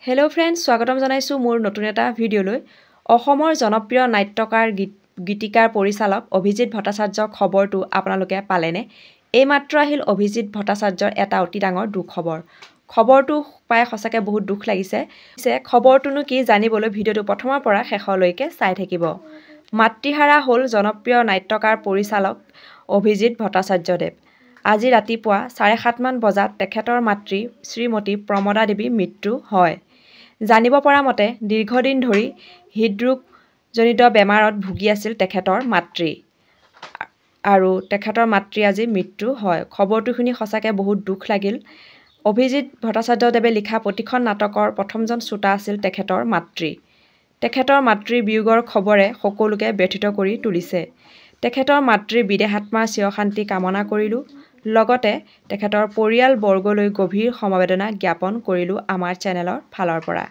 Hello' friends, স্বাগতম জনাইছোঁ মোৰ নতুন এটা ভিডিঅ'লৈ। অসমৰ জনপ্ৰিয় নাট্যকাৰ গীতিকাৰ পৰিচালক অভিজিত ভট্টাচাৰ্যৰ খবৰটো আপোনালোকে পালেনে? এইমাত্ৰ আহিল অভিজিত ভট্টাচাৰ্যৰ এটা অতি ডাঙৰ দুখবৰ। খবৰটো পাই সঁচাকৈ বহুত দুখ লাগিছে। খবৰটোনো কি জানিবলৈ ভিডিঅ'টো প্ৰথমৰ পৰা শেষলৈকে চাই থাকিব। মাতৃহাৰা হ'ল জনপ্ৰিয় নাট্যকাৰ পৰিচালক অভিজিত ভট্টাচাৰ্যদেৱ। আজি ৰাতিপুৱা 7:30 মান বজাত তেখেতৰ মাতৃ শ্ৰীমতী প্ৰমদা দেৱীৰ মৃত্যু হয়। জানিব পৰা মতে দীৰ্ঘদিন ধৰি হৃদৰোগজনিত বেমাৰত ভুগি আছিল তেখেতৰ মাতৃ আৰু তেখেতৰ মাতৃ আজি মৃত্যু হয়। খবৰটো শুনি সঁচাকৈ বহুত দুখ লাগিল। অভিজিত ভট্টাচাৰ্যদেৱে লিখা প্ৰতিখন নাটকৰ প্ৰথমজন শ্ৰোতা আছিল তেখেতৰ মাতৃ। তেখেতৰ মাতৃৰ বিয়োগৰ খবৰে সকলোকে ব্যথিত কৰি তুলিছে। তেখেতৰ মাতৃৰ বিদেহাত্মাৰ চিৰশান্তি কামনা কৰিলোঁ। লগতে তেখেতৰ পৰিয়ালবৰ্গলৈ গভীৰ সমবেদনা জ্ঞাপন কৰিলোঁ আমাৰ চেনেলৰ ফালৰ পৰা।